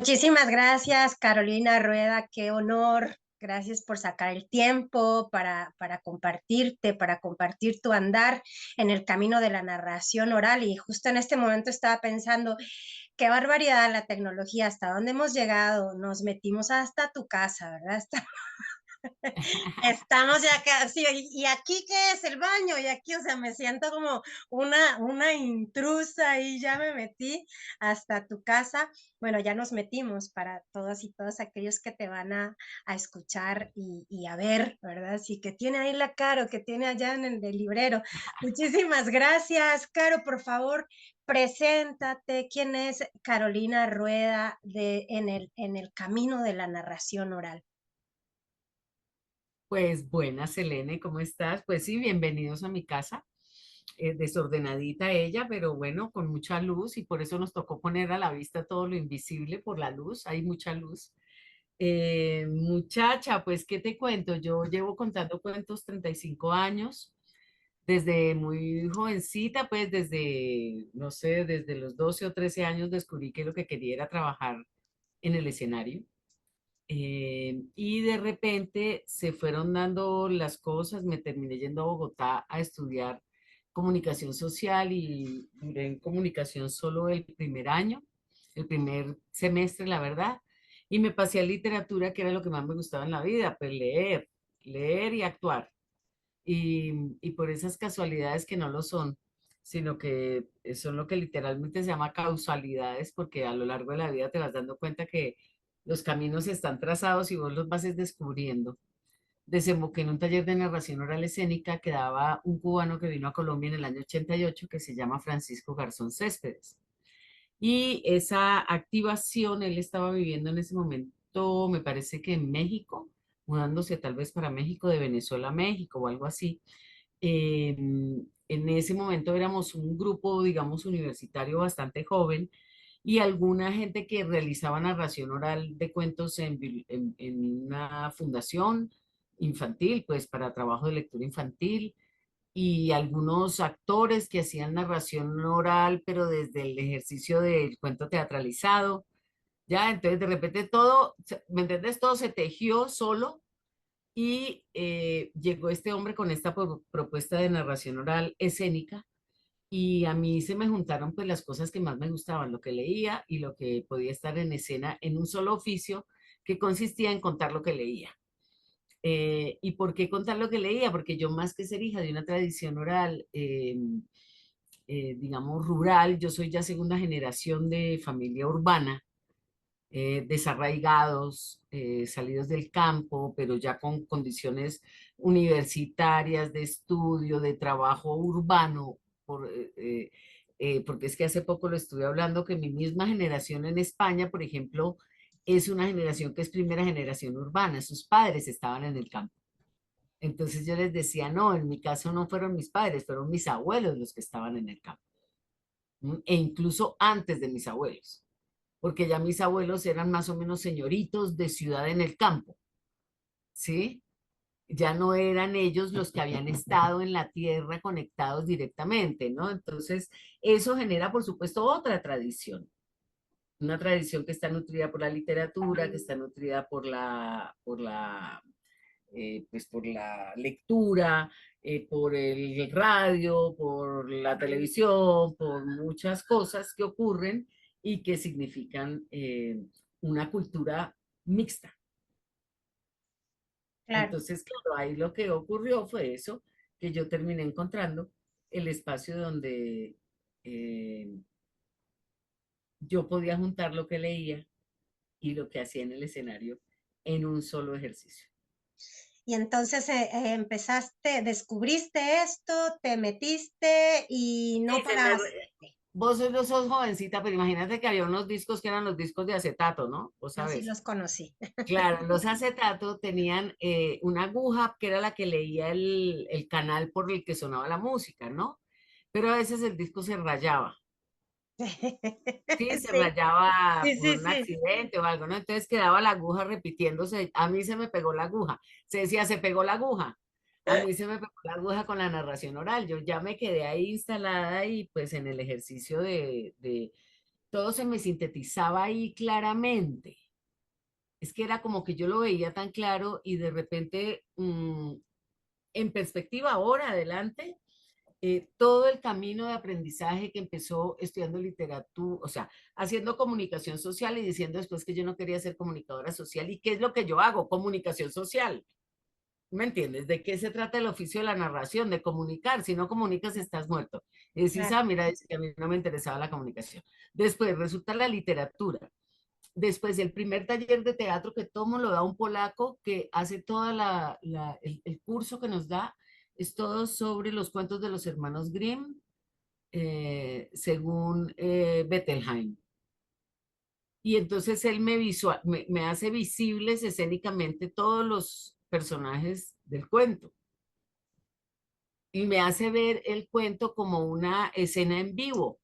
Muchísimas gracias, Carolina Rueda, qué honor. Gracias por sacar el tiempo para compartirte, para compartir tu andar en el camino de la narración oral. Y justo en este momento estaba pensando, qué barbaridad la tecnología, hasta dónde hemos llegado. Nos metimos hasta tu casa, ¿verdad? Estamos ya casi, y aquí qué es el baño, y aquí, o sea, me siento como una intrusa y ya me metí hasta tu casa. Bueno, ya nos metimos para todos y todos aquellos que te van a escuchar y a ver, ¿verdad? Sí, que tiene ahí la Caro, que tiene allá en el del librero. Muchísimas gracias, Caro, por favor, preséntate. ¿Quién es Carolina Rueda en el camino de la narración oral? Pues buenas, Selene, ¿cómo estás? Pues sí, bienvenidos a mi casa. Desordenadita ella, pero bueno, con mucha luz y por eso nos tocó poner a la vista todo lo invisible por la luz, hay mucha luz. Muchacha, pues, ¿qué te cuento? Yo llevo contando cuentos 35 años, desde muy jovencita, pues desde, no sé, desde los 12 o 13 años descubrí que lo que quería era trabajar en el escenario. Y de repente se fueron dando las cosas, me terminé yendo a Bogotá a estudiar comunicación social y duré en comunicación solo el primer año, el primer semestre, la verdad, y me pasé a literatura, que era lo que más me gustaba en la vida, pues leer y actuar. Y por esas casualidades que no lo son, sino que son lo que literalmente se llama causalidades, porque a lo largo de la vida te vas dando cuenta que los caminos están trazados y vos los vas es descubriendo. Desemboqué en un taller de narración oral escénica que daba un cubano que vino a Colombia en el año 88 que se llama Francisco Garzón Céspedes. Y esa activación, él estaba viviendo en ese momento, me parece que en México, mudándose tal vez para México, de Venezuela a México o algo así. En ese momento éramos un grupo, digamos, universitario bastante joven y alguna gente que realizaba narración oral de cuentos en una fundación infantil, pues para trabajo de lectura infantil, y algunos actores que hacían narración oral, pero desde el ejercicio del cuento teatralizado. Ya, entonces de repente todo, ¿me entiendes? Todo se tejió solo y llegó este hombre con esta propuesta de narración oral escénica y a mí se me juntaron pues las cosas que más me gustaban, lo que leía y lo que podía estar en escena en un solo oficio que consistía en contar lo que leía. ¿Y por qué contar lo que leía? Porque yo más que ser hija de una tradición oral, digamos, rural, yo soy ya segunda generación de familia urbana, desarraigados, salidos del campo, pero ya con condiciones universitarias, de estudio, de trabajo urbano, porque es que hace poco lo estuve hablando, que mi misma generación en España, por ejemplo, es una generación que es primera generación urbana, sus padres estaban en el campo. Entonces yo les decía, no, en mi caso no fueron mis padres, fueron mis abuelos los que estaban en el campo, e incluso antes de mis abuelos, porque ya mis abuelos eran más o menos señoritos de ciudad en el campo, ¿sí? Ya no eran ellos los que habían estado en la tierra conectados directamente, ¿no? Entonces, eso genera, por supuesto, otra tradición, una tradición que está nutrida por la literatura, que está nutrida pues por la lectura, por el radio, por la televisión, por muchas cosas que ocurren y que significan una cultura mixta. Claro. Entonces, claro, ahí lo que ocurrió fue eso, que yo terminé encontrando el espacio donde eh, yo podía juntar lo que leía y lo que hacía en el escenario en un solo ejercicio. Y entonces empezaste, descubriste esto, te metiste y no Sí, parabas. vos no sos jovencita, pero imagínate que había unos discos que eran los discos de acetato, ¿no? Vos Yo sí sabés. los conocí. Claro, los acetatos tenían una aguja que era la que leía el canal por el que sonaba la música, ¿no? Pero a veces el disco se rayaba. Sí, se Sí, rayaba sí, por sí, un sí. accidente o algo, ¿no? Entonces quedaba la aguja repitiéndose. A mí se me pegó la aguja. Se decía, se pegó la aguja. A mí se me pegó la aguja con la narración oral. Yo ya me quedé ahí instalada y pues en el ejercicio todo se me sintetizaba ahí claramente. Es que era como que yo lo veía tan claro y de repente, en perspectiva ahora adelante, todo el camino de aprendizaje que empezó estudiando literatura, o sea, haciendo comunicación social y diciendo después que yo no quería ser comunicadora social. ¿Y qué es lo que yo hago? Comunicación social. ¿Me entiendes? ¿De qué se trata el oficio de la narración? De comunicar. Si no comunicas, estás muerto. Y decís, Claro. ah, mira, es que a mí no me interesaba la comunicación. Después resulta la literatura. Después el primer taller de teatro que tomo lo da un polaco que hace toda el curso que nos da, es todo sobre los cuentos de los hermanos Grimm, según Bettelheim. Y entonces él me hace visibles escénicamente todos los personajes del cuento y me hace ver el cuento como una escena en vivo.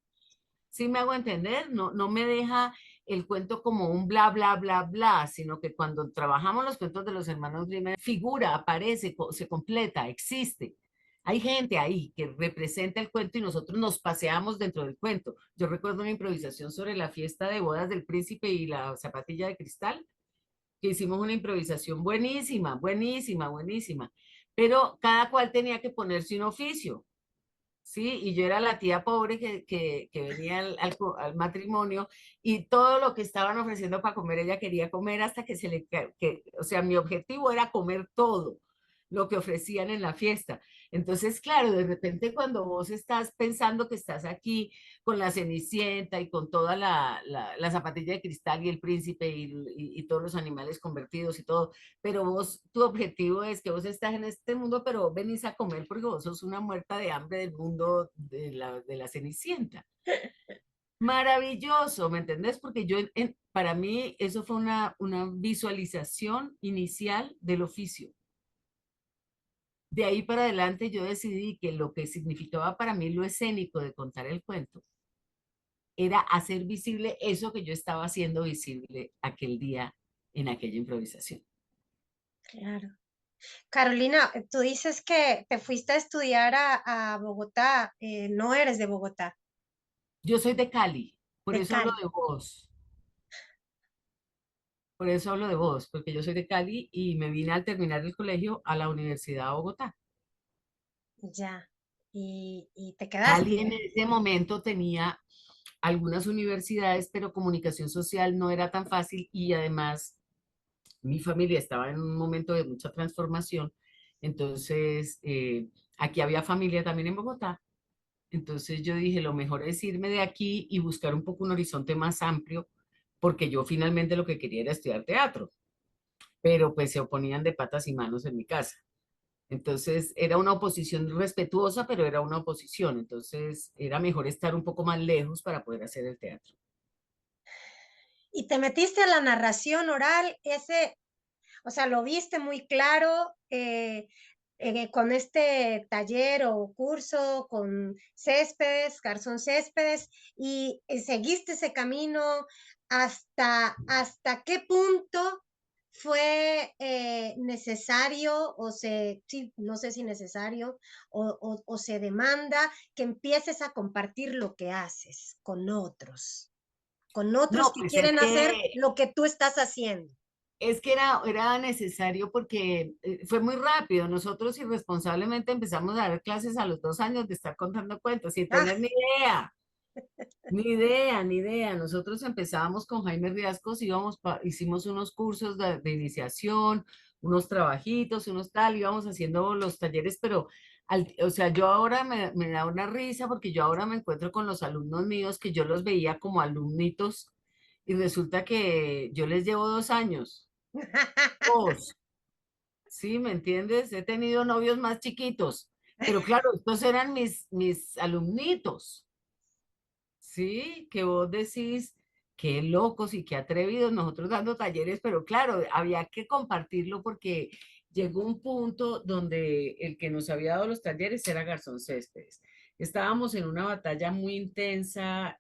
¿Sí me hago entender? No, no me deja el cuento como un bla, bla, bla, bla, sino que cuando trabajamos los cuentos de los hermanos Grimm, figura, aparece, se completa, existe. Hay gente ahí que representa el cuento y nosotros nos paseamos dentro del cuento. Yo recuerdo una improvisación sobre la fiesta de bodas del príncipe y la zapatilla de cristal, que hicimos una improvisación buenísima, buenísima, buenísima, pero cada cual tenía que ponerse un oficio. Sí, y yo era la tía pobre que venía al matrimonio y todo lo que estaban ofreciendo para comer, ella quería comer hasta que o sea, mi objetivo era comer todo lo que ofrecían en la fiesta. Entonces, claro, de repente cuando vos estás pensando que estás aquí con la Cenicienta y con toda la zapatilla de cristal y el príncipe y todos los animales convertidos y todo, pero vos, tu objetivo es que vos estás en este mundo, pero venís a comer porque vos sos una muerta de hambre del mundo de la Cenicienta. Maravilloso, ¿me entendés? Porque para mí eso fue una visualización inicial del oficio. De ahí para adelante yo decidí que lo que significaba para mí lo escénico de contar el cuento era hacer visible eso que yo estaba haciendo visible aquel día en aquella improvisación. Claro. Carolina, tú dices que te fuiste a estudiar a Bogotá, no eres de Bogotá, Yo soy de Cali, por de eso hablo Cali. de vos. Por eso hablo de vos, porque yo soy de Cali y me vine al terminar el colegio a la Universidad de Bogotá. Ya. Y te quedaste. Cali en ese momento tenía algunas universidades, pero comunicación social no era tan fácil y además mi familia estaba en un momento de mucha transformación. Entonces, aquí había familia también en Bogotá. Entonces yo dije, lo mejor es irme de aquí y buscar un poco un horizonte más amplio, porque yo finalmente lo que quería era estudiar teatro, pero pues se oponían de patas y manos en mi casa. Entonces era una oposición respetuosa, pero era una oposición. Entonces era mejor estar un poco más lejos para poder hacer el teatro. Y te metiste a la narración oral, o sea, lo viste muy claro con este taller o curso con Céspedes, Garzón Céspedes, y seguiste ese camino hasta qué punto fue necesario sí, no sé si necesario o se demanda que empieces a compartir lo que haces con otros No, que pues quieren hacer lo que tú estás haciendo. es que era necesario porque fue muy rápido. Nosotros irresponsablemente empezamos a dar clases a los 2 años de estar contando cuentos sin Ah, tener ni idea. Ni idea, ni idea. Nosotros empezábamos con Jaime Riascos, hicimos unos cursos de iniciación, unos trabajitos, unos tal, íbamos haciendo los talleres, pero, o sea, yo ahora me da una risa porque yo ahora me encuentro con los alumnos míos que yo los veía como alumnitos y resulta que yo les llevo 2 años, dos, ¿sí? ¿Me entiendes? He tenido novios más chiquitos, pero claro, estos eran mis alumnitos. Sí, que vos decís, qué locos y qué atrevidos nosotros dando talleres, pero claro, había que compartirlo porque llegó un punto donde el que nos había dado los talleres era Garzón Céspedes. Estábamos en una batalla muy intensa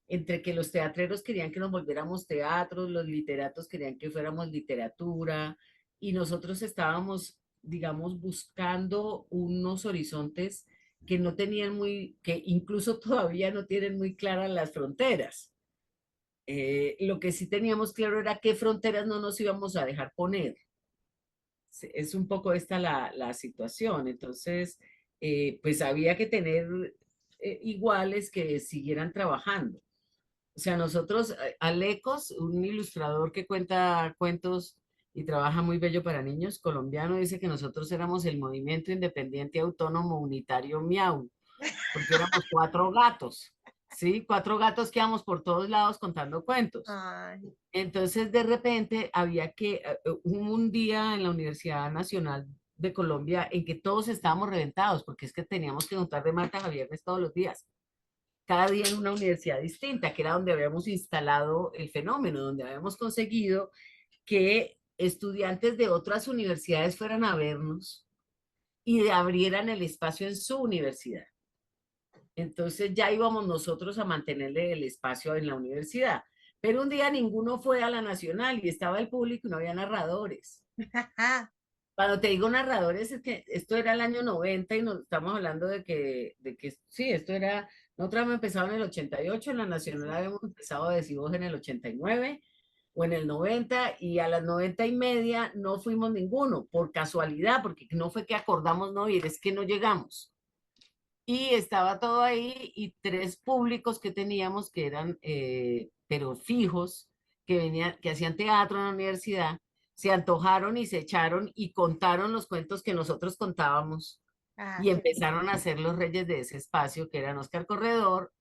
entre que los teatreros querían que nos volviéramos teatros, los literatos querían que fuéramos literatura y nosotros estábamos, digamos, buscando unos horizontes que no tenían que incluso todavía no tienen muy claras las fronteras. Lo que sí teníamos claro era qué fronteras no nos íbamos a dejar poner. Es un poco esta la situación. Entonces, pues había que tener iguales que siguieran trabajando. O sea, nosotros, Alecos, un ilustrador que cuenta cuentos y trabaja muy bello para niños, colombiano, dice que nosotros éramos el movimiento independiente autónomo unitario Miau, porque éramos cuatro gatos, ¿sí? Cuatro gatos que íbamos por todos lados contando cuentos. Ay, Entonces, de repente, hubo un día en la Universidad Nacional de Colombia en que todos estábamos reventados, porque es que teníamos que juntar de martes a viernes todos los días, cada día en una universidad distinta, que era donde habíamos instalado el fenómeno, donde habíamos conseguido que estudiantes de otras universidades fueran a vernos y abrieran el espacio en su universidad. Entonces ya íbamos nosotros a mantenerle el espacio en la universidad. Pero un día ninguno fue a la nacional y estaba el público y no había narradores. Cuando te digo narradores, es que esto era el año 90 y nos estamos hablando de que sí, esto era, nosotros hemos empezado en el 88, en la nacional sí. habíamos empezado a decir voz en el 89 o en el 90 y a las 90 y media no fuimos ninguno, por casualidad, porque no fue que acordamos no ir, es que no llegamos. Y estaba todo ahí y tres públicos que teníamos que eran, pero fijos, que venían, que hacían teatro en la universidad, se antojaron y se echaron y contaron los cuentos que nosotros contábamos Ah, y qué bien. empezaron a ser los reyes de ese espacio, que eran Oscar Corredor,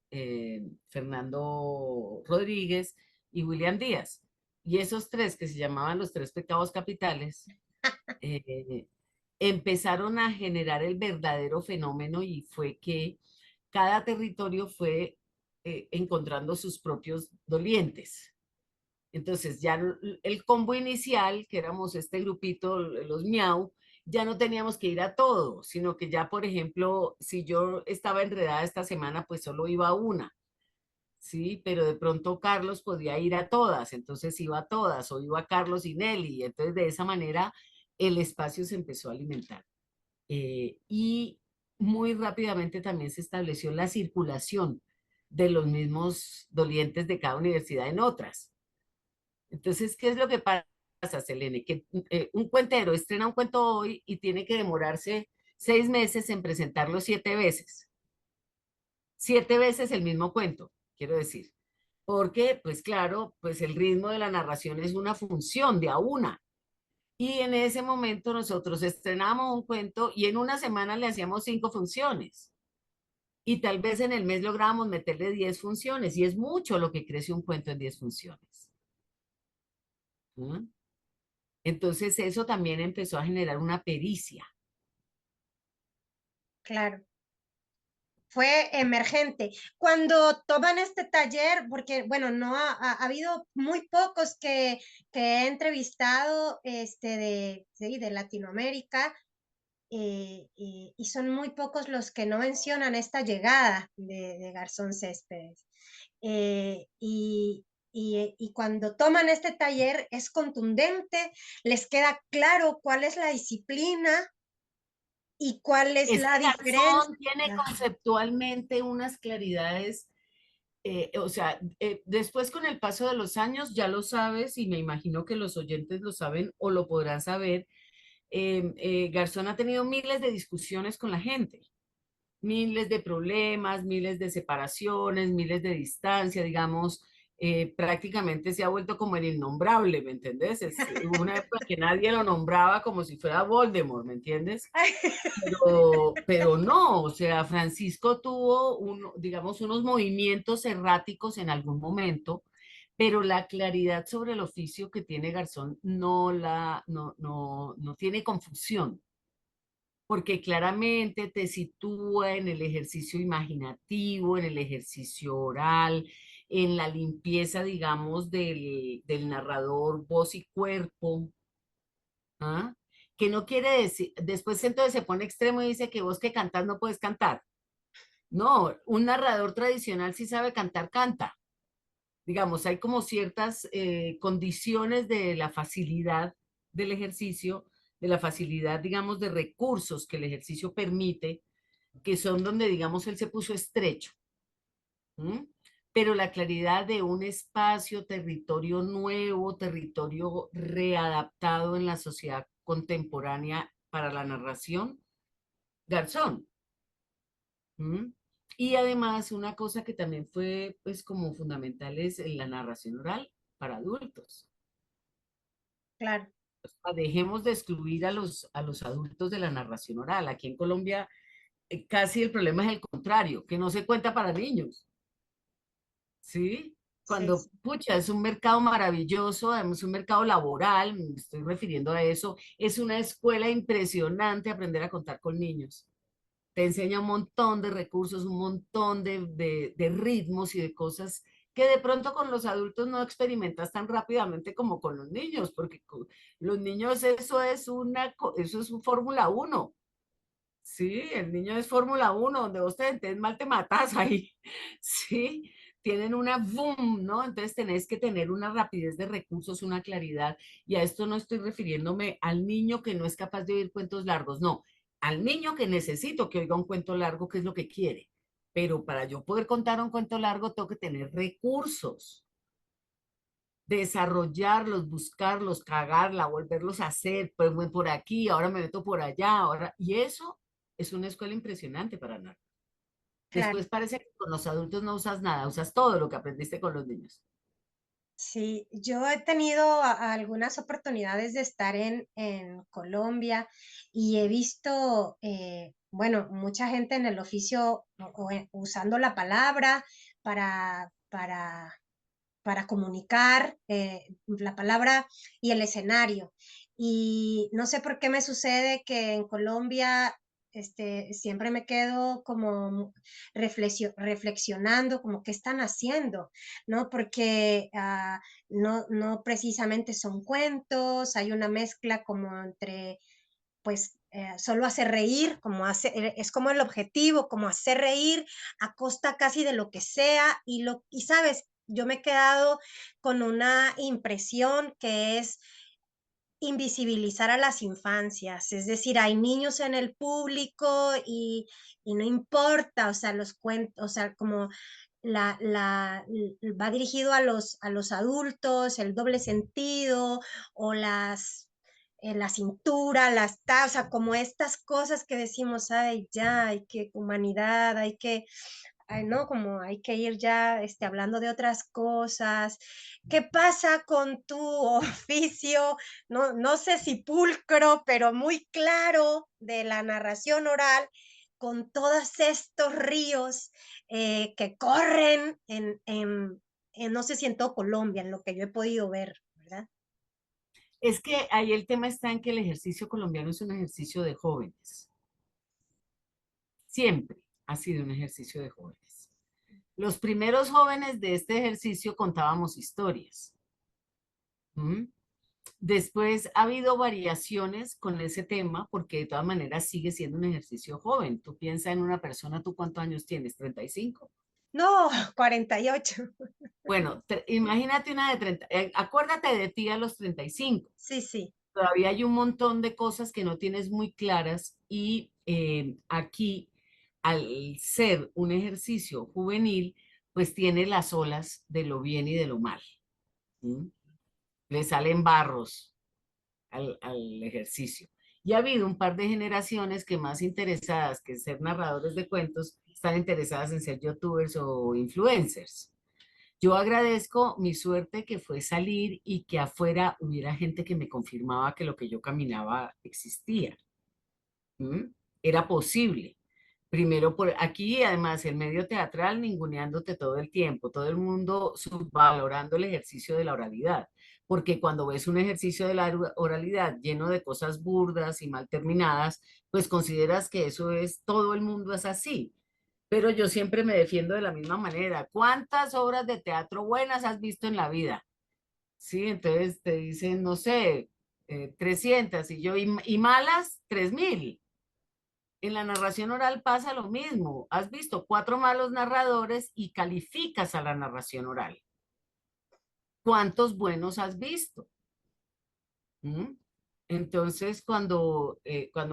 Fernando Rodríguez y William Díaz. Y esos tres, que se llamaban los tres pecados capitales, eh, empezaron a generar el verdadero fenómeno y fue que cada territorio fue encontrando sus propios dolientes. Entonces ya el combo inicial, que éramos este grupito, los miau, ya no teníamos que ir a todo, sino que ya, por ejemplo, si yo estaba enredada esta semana, pues solo iba a una, ¿sí? Pero de pronto Carlos podía ir a todas, entonces iba a todas, o iba Carlos y Nelly, y entonces de esa manera el espacio se empezó a alimentar. Y muy rápidamente también se estableció la circulación de los mismos dolientes de cada universidad en otras. Entonces, ¿qué es lo que pasa, Selene? Que un cuentero estrena un cuento hoy y tiene que demorarse 6 meses en presentarlo 7 veces. 7 veces el mismo cuento, quiero decir. Porque, pues claro, pues el ritmo de la narración es una función de a una. Y en ese momento nosotros estrenamos un cuento y en una semana le hacíamos 5 funciones. Y tal vez en el mes lográbamos meterle 10 funciones. Y es mucho lo que crece un cuento en 10 funciones. ¿Mm? Entonces eso también empezó a generar una pericia. Claro. Fue emergente. Cuando toman este taller, porque bueno, no ha habido muy pocos que he entrevistado sí, de Latinoamérica, y son muy pocos los que no mencionan esta llegada de Garzón Céspedes. Y cuando toman este taller es contundente, les queda claro cuál es la disciplina y cuál es Es la que diferencia. Garzón tiene conceptualmente unas claridades, o sea, después con el paso de los años ya lo sabes y me imagino que los oyentes lo saben o lo podrán saber. Garzón ha tenido miles de discusiones con la gente, miles de problemas, miles de separaciones, miles de distancia, digamos, prácticamente se ha vuelto como el innombrable, ¿me entiendes? Hubo una época que nadie lo nombraba como si fuera Voldemort, ¿me entiendes? Pero no, o sea, Francisco tuvo, digamos, unos movimientos erráticos en algún momento, pero la claridad sobre el oficio que tiene Garzón no tiene confusión, porque claramente te sitúa en el ejercicio imaginativo, en el ejercicio oral, en la limpieza, digamos, del narrador, voz y cuerpo. ¿Ah? Que no quiere decir, después entonces se pone extremo y dice que vos que cantas no puedes cantar. No, un narrador tradicional sí sabe cantar, canta. Digamos, hay como ciertas condiciones de la facilidad del ejercicio, de la facilidad, digamos, de recursos que el ejercicio permite, que son donde, digamos, él se puso estrecho. ¿M? Pero la claridad de un espacio, territorio nuevo, territorio readaptado en la sociedad contemporánea para la narración, Garzón. ¿M? Y además una cosa que también fue pues como fundamental es en la narración oral para adultos. Claro, Dejemos de excluir a los adultos de la narración oral. Aquí en Colombia casi el problema es el contrario, que no se cuenta para niños. ¿Sí? sí, Cuando, sí, pucha, es un mercado maravilloso, además un mercado laboral, me estoy refiriendo a eso, es una escuela impresionante aprender a contar con niños. Te enseña un montón de recursos, un montón de ritmos y de cosas que de pronto con los adultos no experimentas tan rápidamente como con los niños, porque los niños eso es un Fórmula 1. Sí, el niño es Fórmula 1, donde vos te metés mal te matas ahí. Sí, tienen una boom, ¿no? Entonces tenés que tener una rapidez de recursos, una claridad. Y a esto no estoy refiriéndome al niño que no es capaz de oír cuentos largos, no, al niño que necesito que oiga un cuento largo, que es lo que quiere. Pero para yo poder contar un cuento largo, tengo que tener recursos, desarrollarlos, buscarlos, cagarla, volverlos a hacer, pues voy por aquí, ahora me meto por allá, ahora, y eso es una escuela impresionante para narrar. claro. Después parece que con los adultos no usas nada, usas todo lo que aprendiste con los niños. Sí, yo he tenido algunas oportunidades de estar en Colombia y he visto, bueno, mucha gente en el oficio usando la palabra para para comunicar la palabra y el escenario. Y no sé por qué me sucede que en Colombia siempre me quedo como reflexionando, como qué están haciendo, ¿no? Porque no precisamente son cuentos, hay una mezcla como entre pues solo hacer reír, es como el objetivo, como hacer reír a costa casi de lo que sea y sabes, yo me he quedado con una impresión que es invisibilizar a las infancias, es decir, hay niños en el público y no importa, o sea, los cuentos, o sea, como va dirigido a los adultos, el doble sentido o la cintura, o sea, como estas cosas que decimos, ay, ya, hay que humanidad, hay que, ay, no, como hay que ir ya hablando de otras cosas. ¿Qué pasa con tu oficio? No sé si pulcro, pero muy claro de la narración oral, con todos estos ríos que corren no sé si en todo Colombia, en lo que yo he podido ver, ¿verdad? Es que ahí el tema está en que el ejercicio colombiano es un ejercicio de jóvenes. Siempre ha sido un ejercicio de jóvenes. Los primeros jóvenes de este ejercicio contábamos historias. ¿M? Después ha habido variaciones con ese tema porque de todas maneras sigue siendo un ejercicio joven. Tú piensas en una persona, ¿tú cuántos años tienes? 35. No, 48. Bueno, imagínate una de 30. Acuérdate de ti a los 35. Sí, sí. Todavía hay un montón de cosas que no tienes muy claras y aquí, al ser un ejercicio juvenil, pues tiene las olas de lo bien y de lo mal. ¿M? Le salen barros al ejercicio. Y ha habido un par de generaciones que más interesadas que ser narradores de cuentos, están interesadas en ser youtubers o influencers. Yo agradezco mi suerte que fue salir y que afuera hubiera gente que me confirmaba que lo que yo caminaba existía. ¿M? Era posible. Primero por aquí, además, el medio teatral ninguneándote todo el tiempo, todo el mundo subvalorando el ejercicio de la oralidad, porque cuando ves un ejercicio de la oralidad lleno de cosas burdas y mal terminadas, pues consideras que eso es, todo el mundo es así. Pero yo siempre me defiendo de la misma manera. ¿Cuántas obras de teatro buenas has visto en la vida? Sí, entonces te dicen, no sé, 300 y yo, y malas, 3000. En la narración oral pasa lo mismo. Has visto cuatro malos narradores y calificas a la narración oral. ¿Cuántos buenos has visto? ¿Mm? Entonces, cuando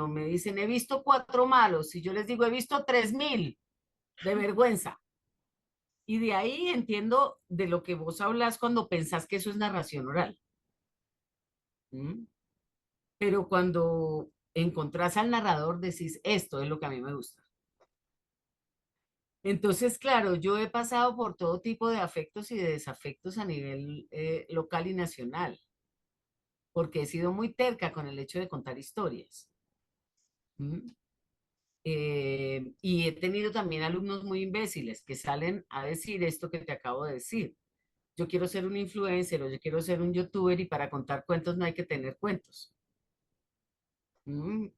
me dicen, he visto cuatro malos, y yo les digo, he visto 3000 de vergüenza. Y de ahí entiendo de lo que vos hablas cuando pensás que eso es narración oral. ¿M? Pero cuando encontrás al narrador, decís, esto es lo que a mí me gusta. Entonces, claro, yo he pasado por todo tipo de afectos y de desafectos a nivel local y nacional, porque he sido muy terca con el hecho de contar historias. ¿M? Y he tenido también alumnos muy imbéciles que salen a decir esto que te acabo de decir. Yo quiero ser un influencer o yo quiero ser un youtuber y para contar cuentos no hay que tener cuentos. ¿M?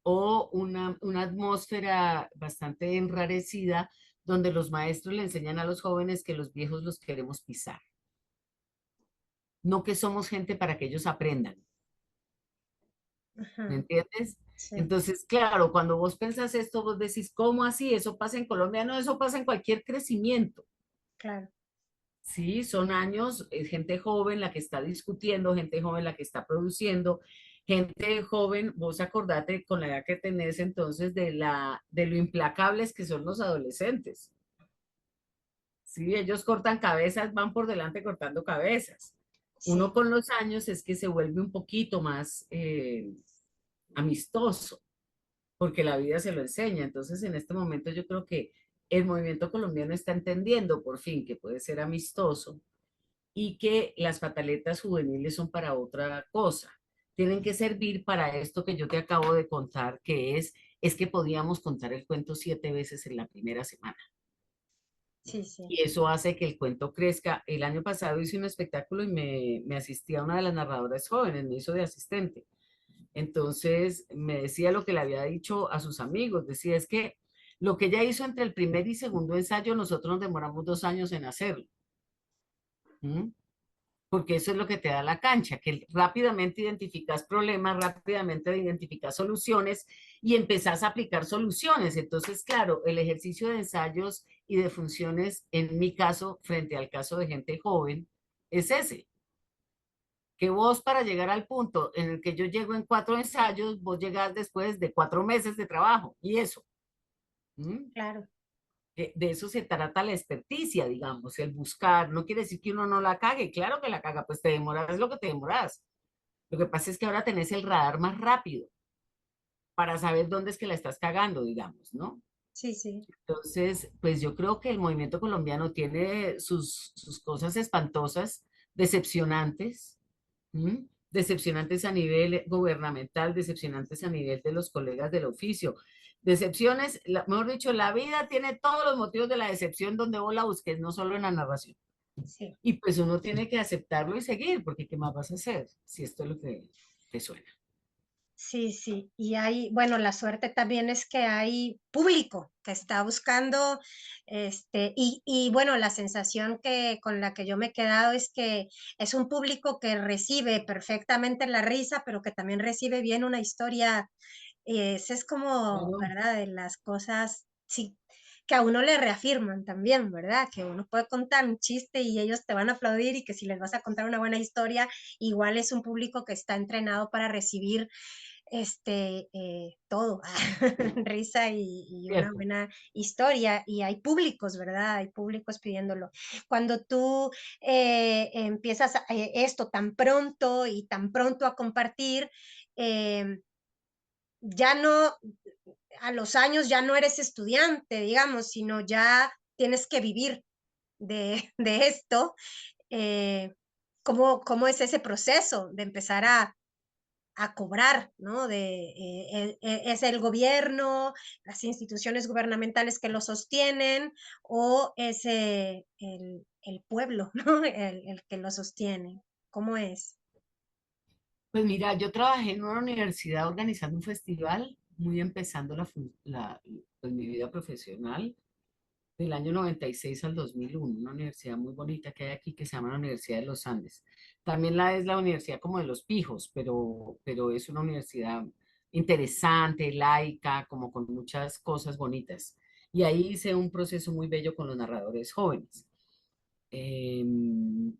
O una atmósfera bastante enrarecida donde los maestros le enseñan a los jóvenes que los viejos los queremos pisar, no que somos gente para que ellos aprendan. ¿Me Ujú, entiendes? sí, Entonces, claro, cuando vos pensás esto, vos decís, ¿cómo así? Eso pasa en Colombia, no, eso pasa en cualquier crecimiento. claro, Sí, son años, gente joven la que está discutiendo, gente joven la que está produciendo, gente joven, vos acordate con la edad que tenés entonces de lo implacables que son los adolescentes. Sí, ellos cortan cabezas, van por delante cortando cabezas. Uno sí, con los años es que se vuelve un poquito más amistoso, porque la vida se lo enseña. Entonces, en este momento yo creo que el movimiento colombiano está entendiendo por fin que puede ser amistoso y que las pataletas juveniles son para otra cosa. Tienen que servir para esto que yo te acabo de contar, que es que podíamos contar el cuento 7 veces en la primera semana. sí, sí, Y eso hace que el cuento crezca. El año pasado hice un espectáculo y me asistía a una de las narradoras jóvenes, me hizo de asistente. Entonces me decía lo que le había dicho a sus amigos, decía, es que lo que ella hizo entre el primer y segundo ensayo, nosotros nos demoramos 2 años en hacerlo. ¿Mm? Porque eso es lo que te da la cancha, que rápidamente identificas problemas, rápidamente identificas soluciones y empezás a aplicar soluciones. Entonces, claro, el ejercicio de ensayos y de funciones, en mi caso, frente al caso de gente joven, es ese, que vos para llegar al punto en el que yo llego en 4 ensayos, vos llegás después de 4 meses de trabajo y eso. ¿Mm? claro, De eso se trata la experticia, digamos, el buscar. No quiere decir que uno no la cague, claro que la caga, pues te demoras lo que te demoras. Lo que pasa es que ahora tenés el radar más rápido para saber dónde es que la estás cagando, digamos, ¿no? sí, sí, Entonces, pues yo creo que el movimiento colombiano tiene sus cosas espantosas, decepcionantes, ¿m? Decepcionantes a nivel gubernamental, decepcionantes a nivel de los colegas del oficio. Decepciones, mejor dicho, la vida tiene todos los motivos de la decepción donde vos la busques, no solo en la narración. sí. Y pues uno tiene que aceptarlo y seguir, porque ¿qué más vas a hacer si esto es lo que te suena? Sí, sí, y hay, bueno, la suerte también es que hay público que está buscando, y bueno, la sensación que con la que yo me he quedado es que es un público que recibe perfectamente la risa, pero que también recibe bien una historia, ese es como, Claro. ¿verdad? De las cosas, sí, que a uno le reafirman también, ¿verdad? Que uno puede contar un chiste y ellos te van a aplaudir y que si les vas a contar una buena historia, igual es un público que está entrenado para recibir todo, risa y una Cierto. buena historia, y hay públicos, ¿verdad? Hay públicos pidiéndolo. Cuando tú empiezas esto tan pronto y tan pronto a compartir, eh, ya no, a los años ya no eres estudiante, digamos, sino ya tienes que vivir de esto. ¿Cómo es ese proceso de empezar a cobrar, ¿no? ¿Es el gobierno, las instituciones gubernamentales que lo sostienen o es el pueblo, ¿no? El que lo sostiene? ¿Cómo es? Pues mira, yo trabajé en una universidad organizando un festival, muy empezando pues, mi vida profesional, del año 96 al 2001, una universidad muy bonita que hay aquí que se llama la Universidad de los Andes. También es la universidad como de los pijos, pero es una universidad interesante, laica, como con muchas cosas bonitas. Y ahí hice un proceso muy bello con los narradores jóvenes. Em,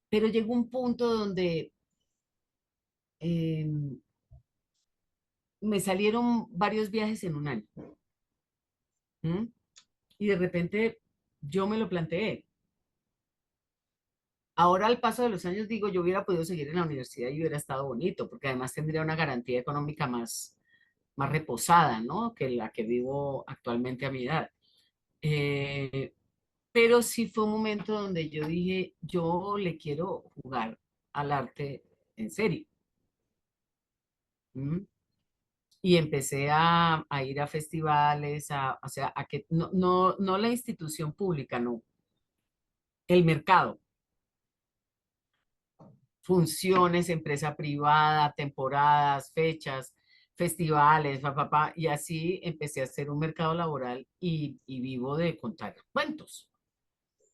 pero llegó un punto donde me salieron varios viajes en un año. ¿M? Y de repente yo me lo planteé. Ahora, al paso de los años, digo, yo hubiera podido seguir en la universidad y hubiera estado bonito, porque además tendría una garantía económica más reposada, ¿no? Que la que vivo actualmente a mi edad. Eh, pero sí fue un momento donde yo dije, yo le quiero jugar al arte en serio. ¿M? Y empecé a ir a festivales, o sea, a que no la institución pública, no, el mercado, funciones, empresa privada, temporadas, fechas, festivales, y así empecé a hacer un mercado laboral y vivo de contar cuentos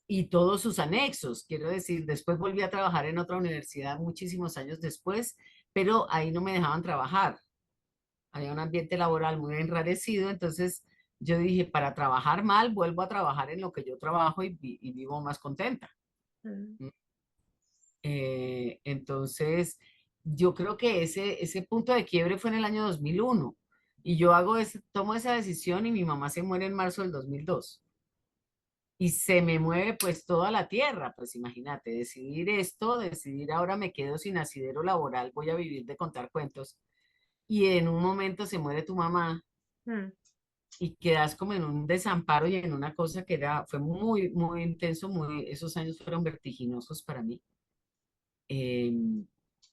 y todos sus anexos. Quiero decir, después volví a trabajar en otra universidad muchísimos años después, pero ahí no me dejaban trabajar. Había un ambiente laboral muy enrarecido, entonces yo dije, para trabajar mal, vuelvo a trabajar en lo que yo trabajo y vivo más contenta. Mm, Entonces, yo creo que ese punto de quiebre fue en el año 2001 y yo tomo esa decisión y mi mamá se muere en marzo del 2002 y se me mueve pues toda la tierra, pues imagínate, decidir esto, decidir ahora me quedo sin asidero laboral, voy a vivir de contar cuentos y en un momento se muere tu mamá mm, y quedas como en un desamparo y en una cosa que fue muy, muy intenso, esos años fueron vertiginosos para mí, eh,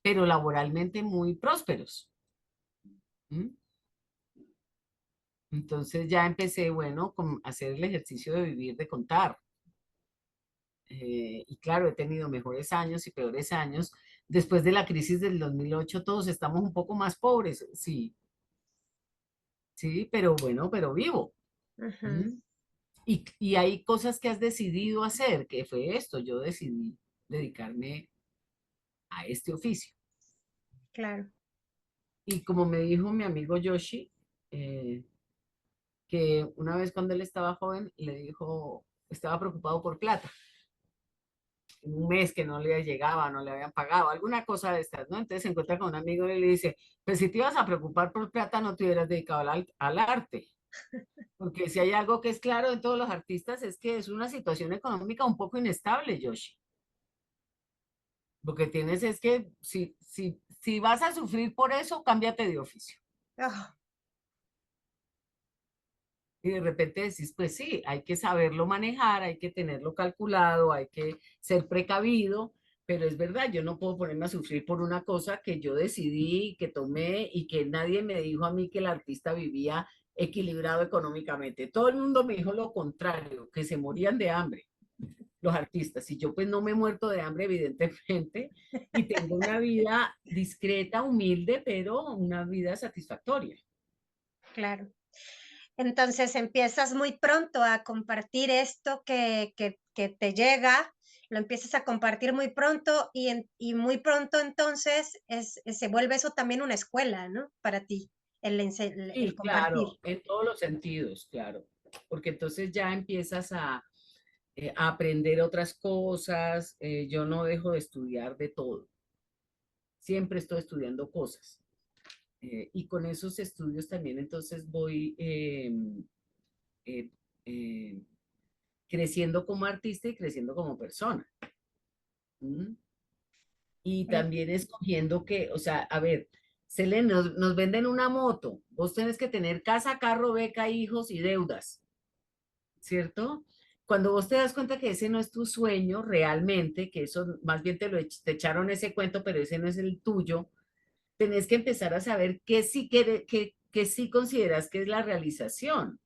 pero laboralmente muy prósperos. ¿M? Entonces ya empecé, bueno, a hacer el ejercicio de vivir, de contar. Y claro, he tenido mejores años y peores años. Después de la crisis del 2008, todos estamos un poco más pobres, sí, sí, pero bueno, pero vivo. ujú, ¿M? Y hay cosas que has decidido hacer, que fue esto, yo decidí dedicarme a este oficio. claro. Y como me dijo mi amigo Yoshi, eh, que una vez cuando él estaba joven, le dijo, estaba preocupado por plata, en un mes que no le llegaba, no le habían pagado, alguna cosa de estas, ¿no? Entonces se encuentra con un amigo y le dice, pues si te ibas a preocupar por plata, no te hubieras dedicado al arte. Porque si hay algo que es claro en todos los artistas es que es una situación económica un poco inestable, Yoshi. Lo que tienes es que si vas a sufrir por eso, cámbiate de oficio. Ah, Y de repente decís, pues sí, hay que saberlo manejar, hay que tenerlo calculado, hay que ser precavido, pero es verdad, yo no puedo ponerme a sufrir por una cosa que yo decidí, que tomé y que nadie me dijo a mí que el artista vivía equilibrado económicamente. Todo el mundo me dijo lo contrario, que se morían de hambre los artistas. Y yo pues no me he muerto de hambre, evidentemente, y tengo una vida discreta, humilde, pero una vida satisfactoria. claro. Entonces empiezas muy pronto a compartir esto que te llega, lo empiezas a compartir muy pronto y muy pronto entonces se vuelve eso también una escuela, ¿no? Para ti, el Sí, compartir. claro, en todos los sentidos, claro, porque entonces ya empiezas a aprender otras cosas, yo no dejo de estudiar de todo, siempre estoy estudiando cosas. Y con esos estudios también entonces voy eh, eh, creciendo como artista y creciendo como persona. ¿M? Y Eh, también escogiendo que, o sea, a ver, Selene, nos venden una moto, vos tenés que tener casa, carro, beca, hijos y deudas, ¿cierto? Cuando vos te das cuenta que ese no es tu sueño realmente, que eso más bien te echaron ese cuento, pero ese no es el tuyo, tenés que empezar a saber qué sí, qué sí consideras que es la realización.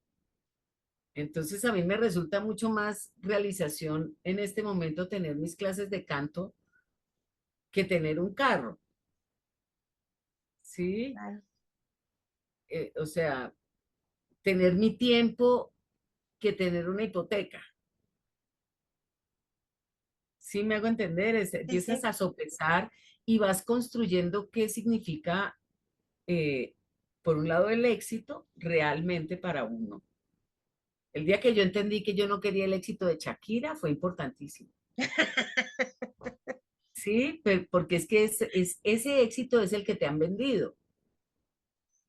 Entonces a mí me resulta mucho más realización en este momento tener mis clases de canto que tener un carro, ¿sí? claro, O sea, tener mi tiempo que tener una hipoteca. Sí me hago entender, sí, empiezas sí. a sopesar y vas construyendo qué significa, eh, por un lado, el éxito realmente para uno. El día que yo entendí que yo no quería el éxito de Shakira fue importantísimo. Sí, porque es que ese éxito es el que te han vendido.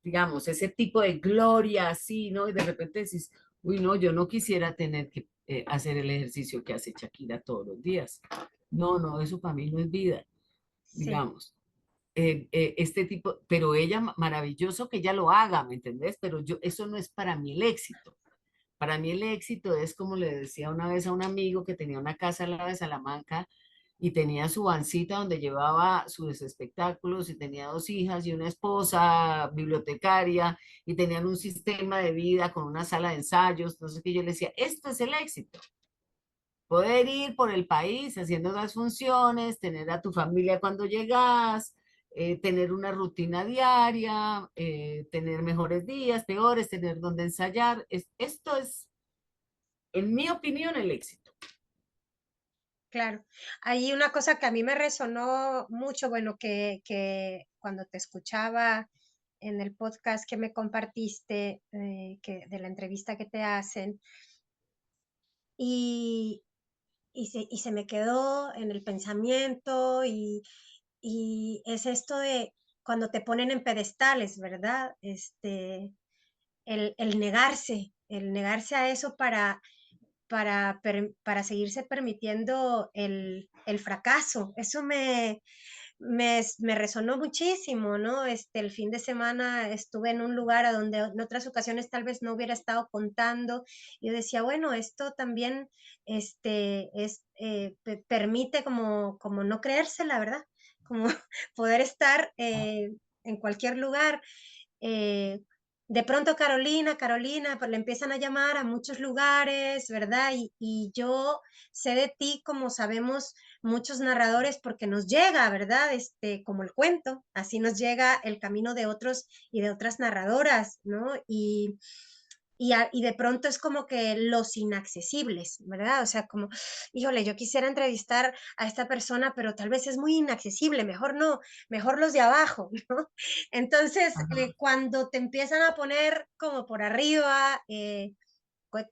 digamos, ese tipo de gloria así, ¿no? Y de repente decís, uy, no, yo no quisiera tener que hacer el ejercicio que hace Shakira todos los días. No, no, eso para mí no es vida, Sí, digamos. Este tipo, pero ella, maravilloso que ella lo haga, ¿me entendés? Pero yo, eso no es para mí el éxito. Para mí el éxito es, como le decía una vez a un amigo que tenía una casa al lado de Salamanca y tenía su vancita donde llevaba sus espectáculos y tenía dos hijas y una esposa bibliotecaria y tenían un sistema de vida con una sala de ensayos, no sé qué, yo le decía, esto es el éxito. Poder ir por el país haciendo las funciones, tener a tu familia cuando llegas, tener una rutina diaria, tener mejores días, peores, tener donde ensayar. Esto es, en mi opinión, el éxito. claro. Hay una cosa que a mí me resonó mucho, bueno, que cuando te escuchaba en el podcast que me compartiste, que, de la entrevista que te hacen, y, y se me quedó en el pensamiento y es esto de cuando te ponen en pedestales, ¿verdad? El negarse a eso para seguirse permitiendo el fracaso. Eso me resonó muchísimo, ¿no? El fin de semana estuve en un lugar a donde en otras ocasiones tal vez no hubiera estado contando. Y yo decía, bueno, esto también permite como no creérsela, ¿verdad? Como poder estar en cualquier lugar. eh, de pronto Carolina, pues le empiezan a llamar a muchos lugares, ¿verdad? Y yo sé de ti como sabemos muchos narradores porque nos llega, ¿verdad? Como el cuento, así nos llega el camino de otros y de otras narradoras, ¿no? Y de pronto es como que los inaccesibles, ¿verdad? O sea, como, híjole, yo quisiera entrevistar a esta persona, pero tal vez es muy inaccesible, mejor no, mejor los de abajo, ¿no? Entonces, Ajá. cuando te empiezan a poner como por arriba,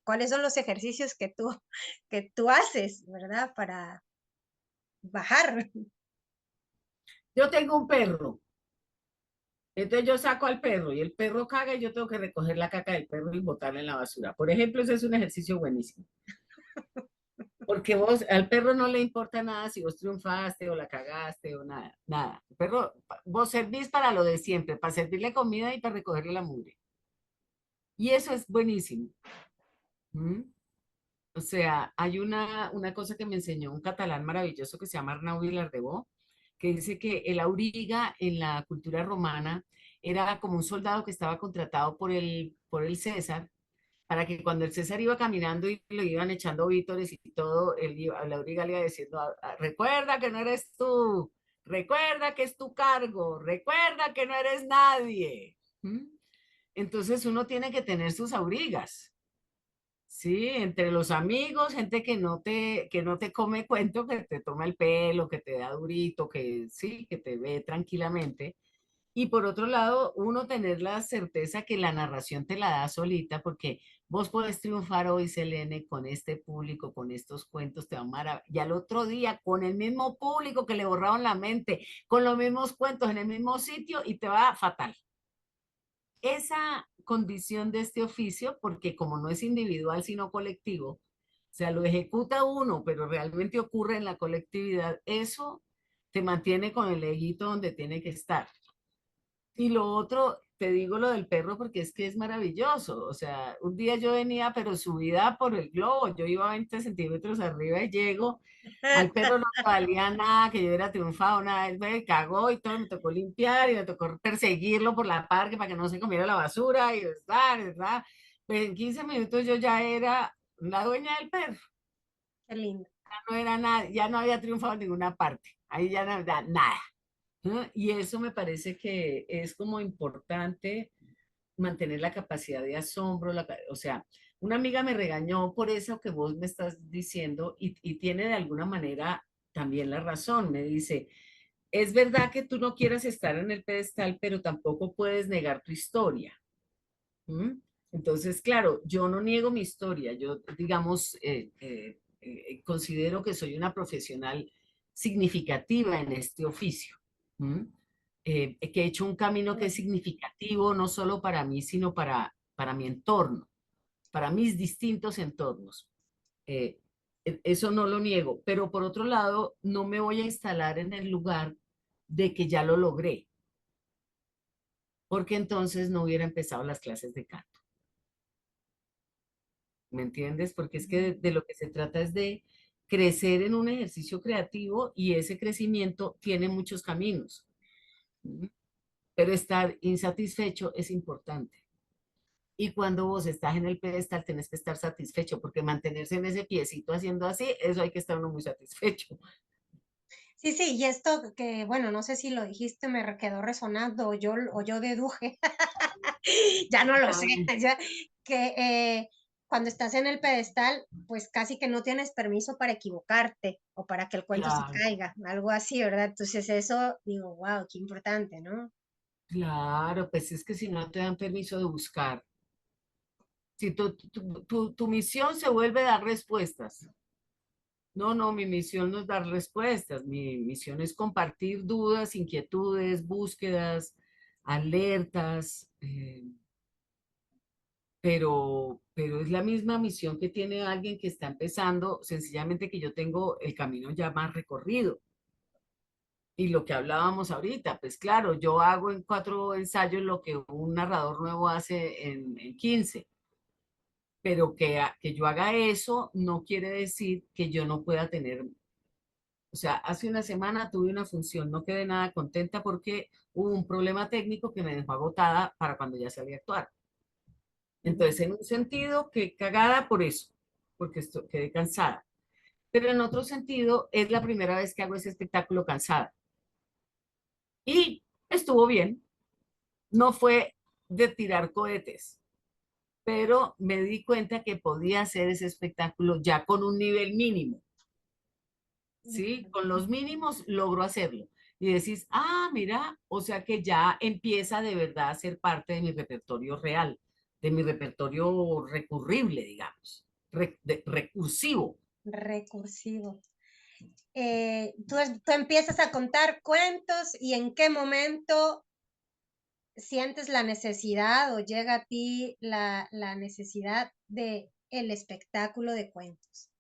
¿cuáles son los ejercicios que tú haces, ¿verdad? Para bajar. Yo tengo un perro, entonces yo saco al perro y el perro caga y yo tengo que recoger la caca del perro y botarla en la basura. Por ejemplo, ese es un ejercicio buenísimo. Porque vos, al perro no le importa nada si vos triunfaste o la cagaste o nada, nada. El perro, vos servís para lo de siempre, para servirle comida y para recogerle la mugre. Y eso es buenísimo. ¿Mm? O sea, hay una cosa que me enseñó un catalán maravilloso que se llama Arnau Vilardebó, que dice que el auriga en la cultura romana era como un soldado que estaba contratado por el César para que cuando el César iba caminando y le iban echando vítores y todo, la auriga le iba diciendo, recuerda que no eres tú, recuerda que es tu cargo, recuerda que no eres nadie. ¿Mm? Entonces uno tiene que tener sus aurigas. Sí, entre los amigos, gente que no te come cuento, que te toma el pelo, que te da durito, que sí, que te ve tranquilamente. Y por otro lado, uno tener la certeza que la narración te la da solita, porque vos podés triunfar hoy, Selene, con este público, con estos cuentos, te va a y al otro día, con el mismo público que le borraron la mente, con los mismos cuentos en el mismo sitio, y te va fatal. Esa condición de este oficio, porque como no es individual sino colectivo, o sea, lo ejecuta uno, pero realmente ocurre en la colectividad, eso te mantiene con el eguito donde tiene que estar. Y lo otro, te digo lo del perro porque es que es maravilloso. O sea, un día yo venía, pero subida por el globo, yo iba 20 centímetros arriba y llego, al perro no le valía nada, que yo hubiera triunfado, nada, él me cagó y todo, me tocó limpiar y me tocó perseguirlo por la parque para que no se comiera la basura y estar, ¿verdad? Pues en 15 minutos yo ya era la dueña del perro, Qué lindo. ya no era nada, ya no había triunfado en ninguna parte, ahí ya no había nada. ¿No? Y eso me parece que es como importante mantener la capacidad de asombro, o sea, una amiga me regañó por eso que vos me estás diciendo y tiene de alguna manera también la razón. Me dice, es verdad que tú no quieras estar en el pedestal, pero tampoco puedes negar tu historia. ¿Mm? Entonces, claro, yo no niego mi historia, yo, digamos, considero que soy una profesional significativa en este oficio. ¿Mm? que he hecho un camino que es Ujú. significativo no solo para mí, sino para mi entorno, para mis distintos entornos. Eh, Eso no lo niego, pero por otro lado, no me voy a instalar en el lugar de que ya lo logré, porque entonces no hubiera empezado las clases de canto. ¿Me entiendes? Porque es que de lo que se trata es de crecer en un ejercicio creativo y ese crecimiento tiene muchos caminos. ¿M? Pero estar insatisfecho es importante. Y cuando vos estás en el pedestal, tenés que estar satisfecho, porque mantenerse en ese piecito haciendo así, eso hay que estar uno muy satisfecho. Sí, sí, y esto que, bueno, no sé si lo dijiste, quedó resonando o yo deduje, ya no lo sé, Ay, ya que cuando estás en el pedestal, pues casi que no tienes permiso para equivocarte o para que el cuento se claro, caiga, algo así, ¿verdad? Entonces eso, digo, wow, qué importante, ¿no? claro, pues es que si no te dan permiso de buscar, si tu misión se vuelve dar respuestas. No, no, mi misión no es dar respuestas, mi misión es compartir dudas, inquietudes, búsquedas, alertas, pero es la misma misión que tiene alguien que está empezando, sencillamente que yo tengo el camino ya más recorrido. Y lo que hablábamos ahorita, pues claro, yo hago en 4 ensayos lo que un narrador nuevo hace en 15, pero que yo haga eso no quiere decir que yo no pueda tener. O sea, hace una semana tuve una función, no quedé nada contenta porque hubo un problema técnico que me dejó agotada para cuando ya salí a actuar. Ujú, Entonces, en un sentido, que cagada por eso, porque quedé cansada. Pero en otro sentido, es la primera vez que hago ese espectáculo cansada. Y estuvo bien, no fue de tirar cohetes, pero me di cuenta que podía hacer ese espectáculo ya con un nivel mínimo. ¿Sí? Con los mínimos logro hacerlo. Y decís, ah, mira, o sea que ya empieza de verdad a ser parte de mi repertorio real, de mi repertorio recurrible, digamos, recursivo. recursivo. Tú empiezas a contar cuentos y en qué momento sientes la necesidad o llega a ti la necesidad de el espectáculo de cuentos.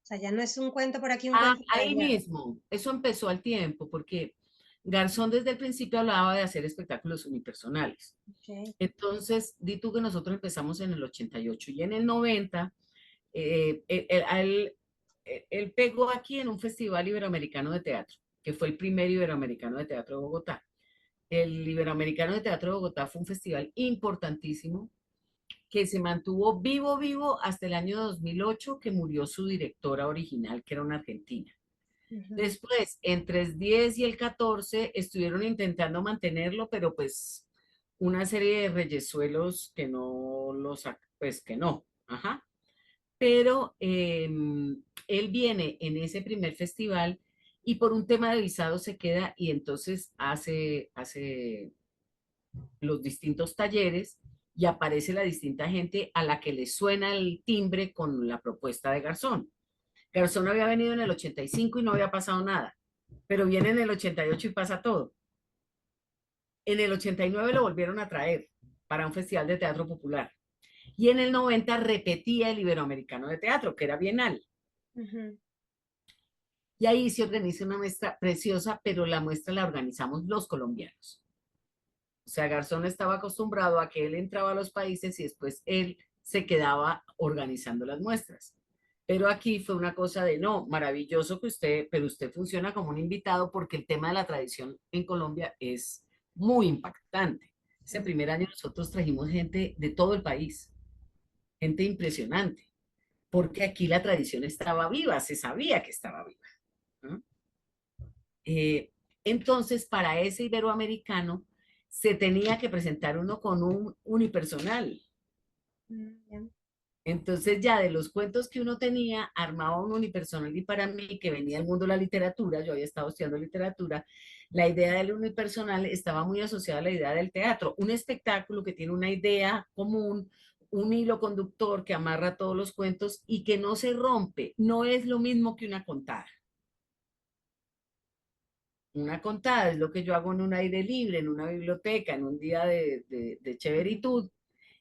O sea, ya no es un cuento por aquí, un Ah, cuento por ahí allá. mismo, eso empezó al tiempo, porque Garzón desde el principio hablaba de hacer espectáculos unipersonales. Okay. Entonces, di tú que nosotros empezamos en el 88 y en el 90 él pegó aquí en un festival iberoamericano de teatro, que fue el primer iberoamericano de teatro de Bogotá. El Iberoamericano de Teatro de Bogotá fue un festival importantísimo que se mantuvo vivo, vivo hasta el año 2008, que murió su directora original, que era una argentina. Ujú, Después, entre el 10 y el 14, estuvieron intentando mantenerlo, pero pues una serie de reyesuelos que no los, pues que no, ajá. Pero él viene en ese primer festival y por un tema de visado se queda y entonces hace los distintos talleres y aparece la distinta gente a la que le suena el timbre con la propuesta de Garzón. Garzón había venido en el 85 y no había pasado nada, pero viene en el 88 y pasa todo. En el 89 lo volvieron a traer para un festival de teatro popular. Y en el 90 repetía el Iberoamericano de Teatro, que era bienal. ujú. Y ahí se organiza una muestra preciosa, pero la muestra la organizamos los colombianos. O sea, Garzón estaba acostumbrado a que él entraba a los países y después él se quedaba organizando las muestras. Pero aquí fue una cosa de, no, maravilloso que usted, pero usted funciona como un invitado porque el tema de la tradición en Colombia es muy impactante. Ese Sí. primer año nosotros trajimos gente de todo el país, gente impresionante, porque aquí la tradición estaba viva, se sabía que estaba viva, ¿no? Eh, entonces, para ese iberoamericano, se tenía que presentar uno con un unipersonal. Ya. Entonces, ya de los cuentos que uno tenía, armaba un unipersonal y para mí, que venía del mundo de la literatura, yo había estado estudiando literatura, la idea del unipersonal estaba muy asociada a la idea del teatro, un espectáculo que tiene una idea común, un hilo conductor que amarra todos los cuentos y que no se rompe, no es lo mismo que una contada. una contada es lo que yo hago en un aire libre, en una biblioteca, en un día de chéveritud,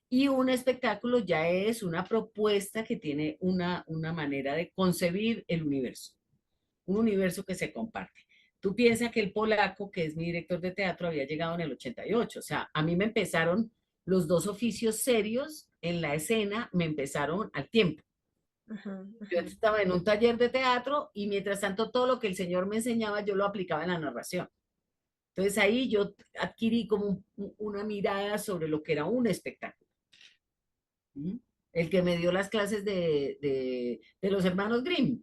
y un espectáculo ya es una propuesta que tiene una manera de concebir el universo, un universo que se comparte. Tú piensas que el polaco, que es mi director de teatro, había llegado en el 88. O sea, a mí me empezaron los dos oficios serios en la escena, me empezaron al tiempo. Ujú, Yo ujú. estaba en un taller de teatro y mientras tanto todo lo que el señor me enseñaba yo lo aplicaba en la narración. Entonces ahí yo adquirí como una mirada sobre lo que era un espectáculo. ¿Mm? El que me dio las clases de los hermanos Grimm.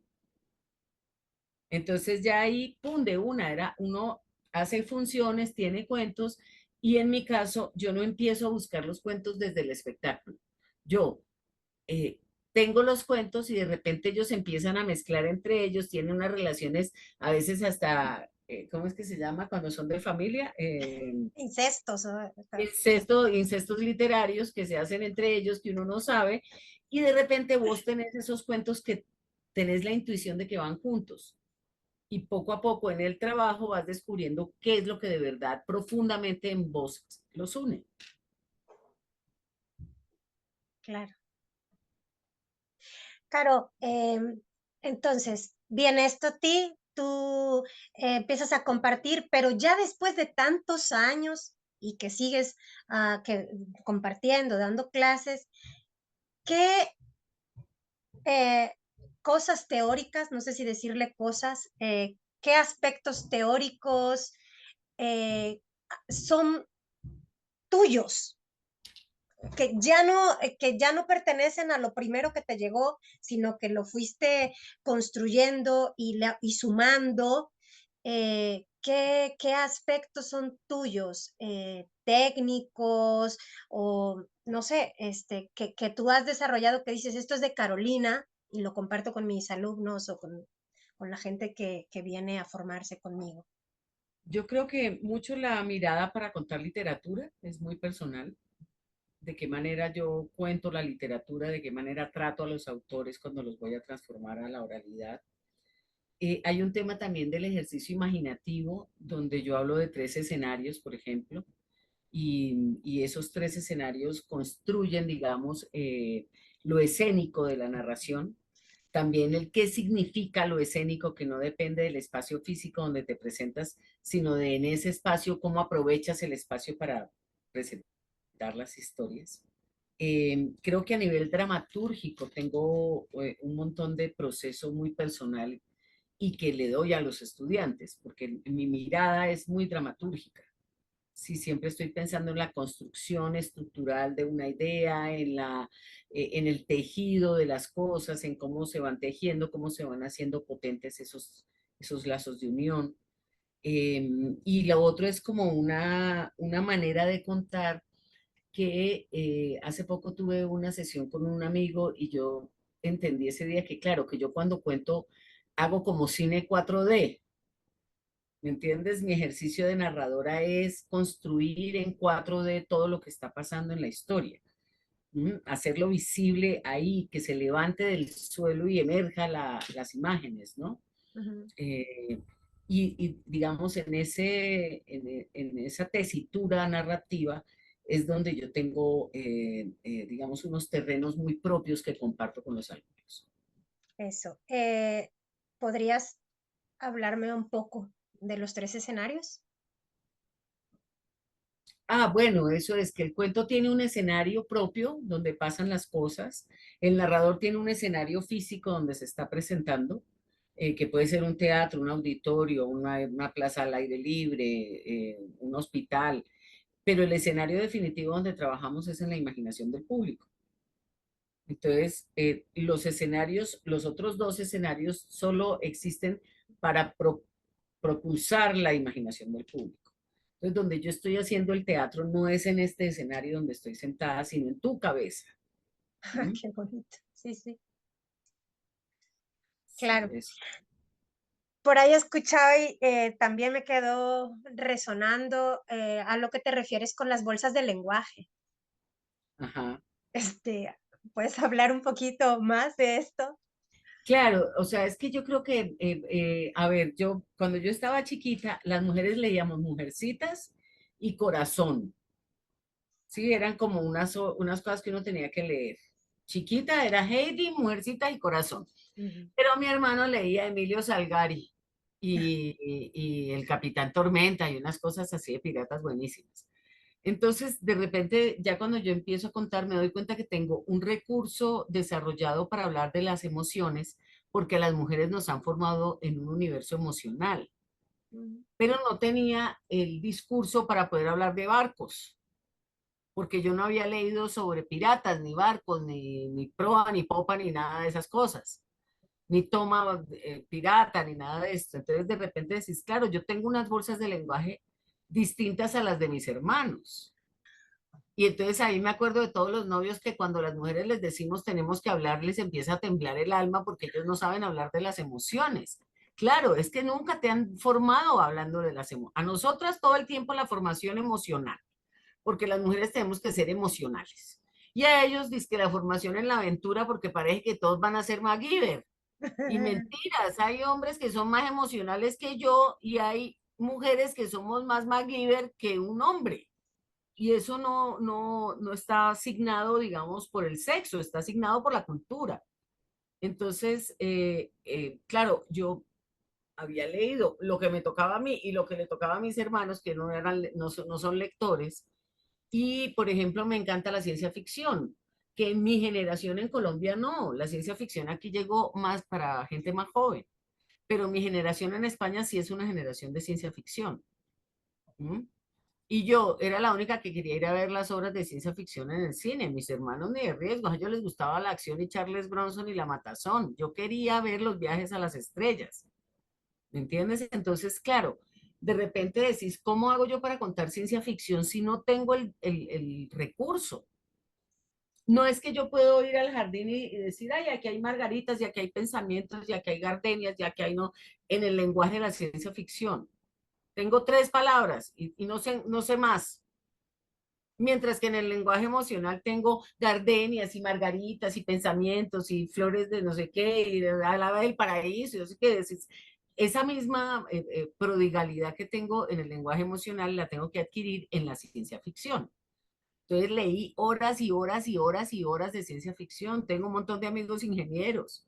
Entonces ya ahí, pum, de una, era uno hace funciones, tiene cuentos, y en mi caso yo no empiezo a buscar los cuentos desde el espectáculo. Yo eh, tengo los cuentos y de repente ellos empiezan a mezclar entre ellos, tienen unas relaciones a veces hasta, ¿cómo es que se llama? Cuando son de familia, Incestos, incestos literarios que se hacen entre ellos que uno no sabe, y de repente vos tenés esos cuentos que tenés la intuición de que van juntos. Y poco a poco en el trabajo vas descubriendo qué es lo que de verdad profundamente en vos los une. claro. Caro, entonces, viene esto a ti, tú empiezas a compartir, pero ya después de tantos años y que sigues compartiendo, dando clases, ¿qué eh, cosas teóricas, no sé si decirle cosas, qué aspectos teóricos son tuyos? Que ya no pertenecen a lo primero que te llegó, sino que lo fuiste construyendo y sumando. ¿Qué aspectos son tuyos, técnicos o no sé, que tú has desarrollado que dices, esto es de Carolina y lo comparto con mis alumnos o con la gente que viene a formarse conmigo? Yo creo que mucho la mirada para contar literatura es muy personal, de qué manera yo cuento la literatura, de qué manera trato a los autores cuando los voy a transformar a la oralidad. Hay un tema también del ejercicio imaginativo, donde yo hablo de tres escenarios, por ejemplo, y esos tres escenarios construyen, digamos, lo escénico de la narración. También el qué significa lo escénico, que no depende del espacio físico donde te presentas, sino de en ese espacio cómo aprovechas el espacio para presentar las historias. Creo que a nivel dramatúrgico tengo un montón de proceso muy personal y que le doy a los estudiantes, porque mi mirada es muy dramatúrgica. Sí, siempre estoy pensando en la construcción estructural de una idea, en el tejido de las cosas, en cómo se van tejiendo, cómo se van haciendo potentes esos lazos de unión. Y lo otro es como una manera de contar que hace poco tuve una sesión con un amigo y yo entendí ese día que, claro, que yo cuando cuento hago como cine 4D. ¿Me entiendes? Mi ejercicio de narradora es construir en 4D todo lo que está pasando en la historia. Hacerlo visible ahí, que se levante del suelo y emerja las imágenes, ¿no? Ujú. Eh, digamos, en esa tesitura narrativa es donde yo tengo, digamos, unos terrenos muy propios que comparto con los alumnos. Eso. ¿Podrías hablarme un poco de los tres escenarios? Ah, bueno, eso es que el cuento tiene un escenario propio donde pasan las cosas, el narrador tiene un escenario físico donde se está presentando, que puede ser un teatro, un auditorio, una plaza al aire libre, un hospital, pero el escenario definitivo donde trabajamos es en la imaginación del público. Entonces, los escenarios, los otros dos escenarios solo existen para propulsar la imaginación del público. Entonces, donde yo estoy haciendo el teatro no es en este escenario donde estoy sentada, sino en tu cabeza. ¿Mm? Qué bonito. Sí, sí, Sí, claro. es. Por ahí escuchaba y también me quedó resonando a lo que te refieres con las bolsas de lenguaje. Ajá. Este, ¿Puedes hablar un poquito más de esto? Claro, o sea, es que yo creo que, a ver, yo cuando yo estaba chiquita, las mujeres leíamos Mujercitas y Corazón, ¿sí? Eran como unas cosas que uno tenía que leer. Chiquita era Heidi, Mujercitas y Corazón. Ujú. Pero mi hermano leía Emilio Salgari y el Capitán Tormenta y unas cosas así de piratas buenísimas. Entonces, de repente, ya cuando yo empiezo a contar, me doy cuenta que tengo un recurso desarrollado para hablar de las emociones, porque las mujeres nos han formado en un universo emocional, Ujú. pero no tenía el discurso para poder hablar de barcos, porque yo no había leído sobre piratas, ni barcos, ni proa, ni popa, ni nada de esas cosas, ni toma pirata, ni nada de esto. Entonces, de repente decís, claro, yo tengo unas bolsas de lenguaje distintas a las de mis hermanos. Y entonces ahí me acuerdo de todos los novios que cuando las mujeres les decimos tenemos que hablar, les empieza a temblar el alma porque ellos no saben hablar de las emociones. Claro, es que nunca te han formado hablando de las emociones. A nosotras todo el tiempo la formación emocional, porque las mujeres tenemos que ser emocionales. Y a ellos dice que la formación en la aventura porque parece que todos van a ser MacGyver. Y mentiras, hay hombres que son más emocionales que yo y hay mujeres que somos más MacGyver que un hombre. Y eso no está asignado, digamos, por el sexo, está asignado por la cultura. Entonces, claro, yo había leído lo que me tocaba a mí y lo que le tocaba a mis hermanos, que no, eran, no son lectores. Y, por ejemplo, me encanta la ciencia ficción, que en mi generación en Colombia no. La ciencia ficción aquí llegó más para gente más joven, pero mi generación en España sí es una generación de ciencia ficción. ¿Mm? Y yo era la única que quería ir a ver las obras de ciencia ficción en el cine. Mis hermanos ni de riesgo, a ellos les gustaba la acción y Charles Bronson y la matazón. Yo quería ver los viajes a las estrellas. ¿Me entiendes? Entonces, claro, de repente decís, ¿cómo hago yo para contar ciencia ficción si no tengo el recurso? No es que yo puedo ir al jardín y decir, ay, aquí hay margaritas, y aquí hay pensamientos, y aquí hay gardenias, y aquí hay no, en el lenguaje de la ciencia ficción. Tengo tres palabras y no sé más. Mientras que en el lenguaje emocional tengo gardenias y margaritas y pensamientos y flores de no sé qué, y alaba del paraíso, yo sé qué decir. Esa misma prodigalidad que tengo en el lenguaje emocional la tengo que adquirir en la ciencia ficción. Entonces leí horas y horas y horas y horas de ciencia ficción. Tengo un montón de amigos ingenieros.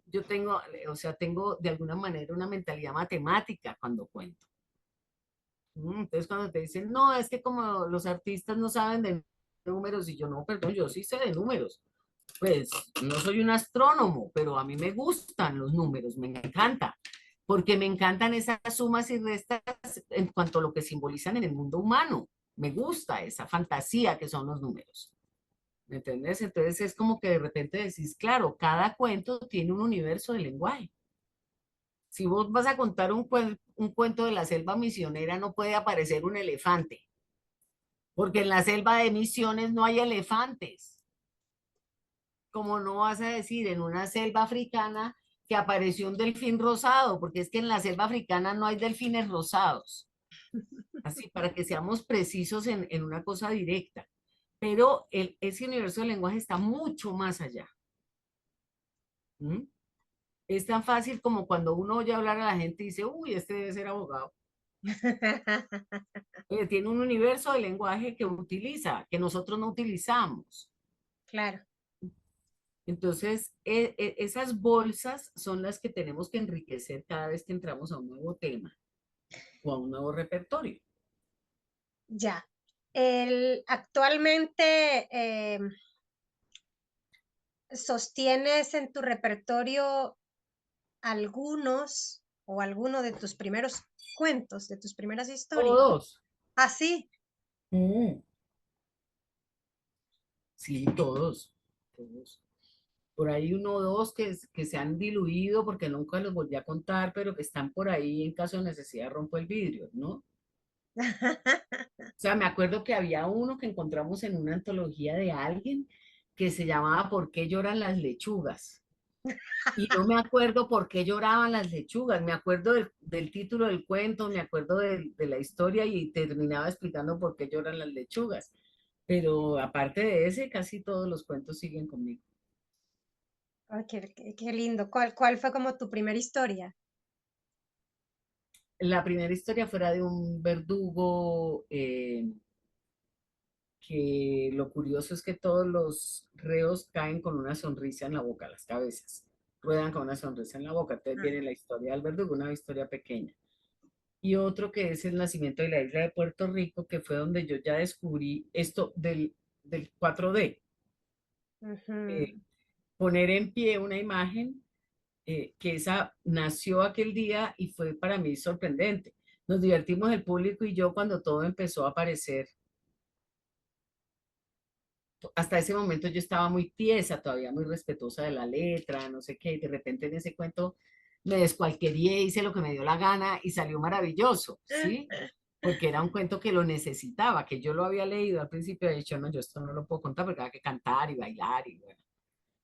Yo tengo, o sea, tengo de alguna manera una mentalidad matemática cuando cuento. Entonces, cuando te dicen, no, es que como los artistas no saben de números, y yo no, perdón, yo sí sé de números. Pues no soy un astrónomo, pero a mí me gustan los números, me encanta, porque me encantan esas sumas y restas en cuanto a lo que simbolizan en el mundo humano. Me gusta esa fantasía que son los números. ¿Me entiendes? Entonces es como que de repente decís, claro, cada cuento tiene un universo de lenguaje. Si vos vas a contar un cuento de la selva misionera, no puede aparecer un elefante, porque en la selva de Misiones no hay elefantes. Como no vas a decir en una selva africana que apareció un delfín rosado, porque es que en la selva africana no hay delfines rosados. Así, para que seamos precisos en una cosa directa. Pero ese universo del lenguaje está mucho más allá. ¿Mm? Es tan fácil como cuando uno oye hablar a la gente y dice, uy, este debe ser abogado. Tiene un universo de lenguaje que utiliza, que nosotros no utilizamos. Claro, Entonces, esas bolsas son las que tenemos que enriquecer cada vez que entramos a un nuevo tema o a un nuevo repertorio. ya. Actualmente sostienes en tu repertorio algunos o alguno de tus primeros cuentos, de tus primeras historias. Todos. Ah, sí. Mm, sí, todos. Todos. Por ahí uno o dos que se han diluido porque nunca los volví a contar, pero que están por ahí en caso de necesidad rompo el vidrio, ¿no? O sea, me acuerdo que había uno que encontramos en una antología de alguien que se llamaba ¿Por qué lloran las lechugas? Y no me acuerdo por qué lloraban las lechugas, me acuerdo del título del cuento, me acuerdo de la historia y terminaba explicando por qué lloran las lechugas. Pero aparte de ese, casi todos los cuentos siguen conmigo. Ay, qué lindo. ¿Cuál fue como tu primera historia? La primera historia fuera de un verdugo, que lo curioso es que todos los reos caen con una sonrisa en la boca, las cabezas, ruedan con una sonrisa en la boca. Entonces Ah, viene la historia del verdugo, una historia pequeña. Y otro que es el nacimiento de la isla de Puerto Rico, que fue donde yo ya descubrí esto del 4D. ujú. eh, Poner en pie una imagen, que esa nació aquel día y fue para mí sorprendente. Nos divertimos el público y yo cuando todo empezó a aparecer. Hasta ese momento yo estaba muy tiesa, todavía muy respetuosa de la letra, no sé qué, y de repente en ese cuento me descualquierié, hice lo que me dio la gana y salió maravilloso, ¿sí? Porque era un cuento que lo necesitaba, que yo lo había leído al principio, he dicho, no, yo esto no lo puedo contar porque hay que cantar y bailar y bueno.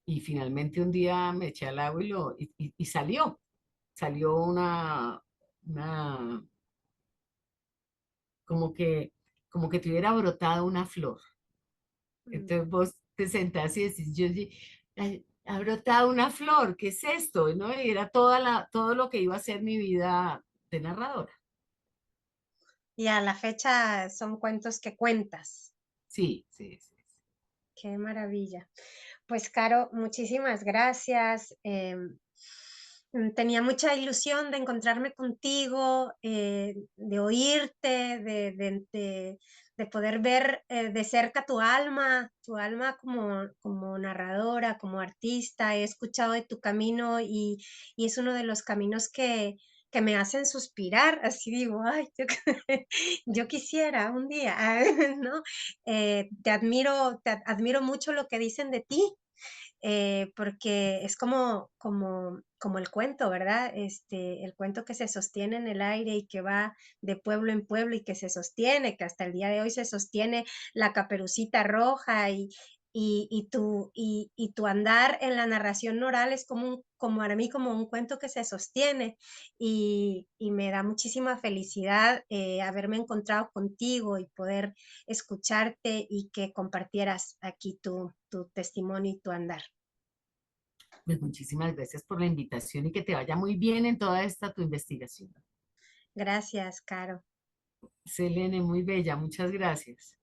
Y finalmente un día me eché al agua y salió una, como que, como que te hubiera brotado una flor. Mm. Entonces vos te sentás y decís, ha brotado una flor, ¿qué es esto? ¿No? Y era todo lo que iba a ser mi vida de narradora. Y a la fecha son cuentos que cuentas. Sí, sí, sí. Qué maravilla. Pues, Caro, muchísimas gracias. Tenía mucha ilusión de encontrarme contigo, de oírte, de poder ver de cerca tu alma como narradora, como artista. He escuchado de tu camino y es uno de los caminos que me hacen suspirar. Así digo, ay, yo quisiera un día, ¿no? Te admiro mucho lo que dicen de ti, porque es como el cuento, ¿verdad? El cuento que se sostiene en el aire y que va de pueblo en pueblo y que se sostiene, que hasta el día de hoy se sostiene la Caperucita Roja y tu andar en la narración oral es como para mí como un cuento que se sostiene y me da muchísima felicidad haberme encontrado contigo y poder escucharte y que compartieras aquí tu testimonio y tu andar. Pues muchísimas gracias por la invitación y que te vaya muy bien en toda esta tu investigación. Gracias, Caro. Selene, muy bella, muchas gracias.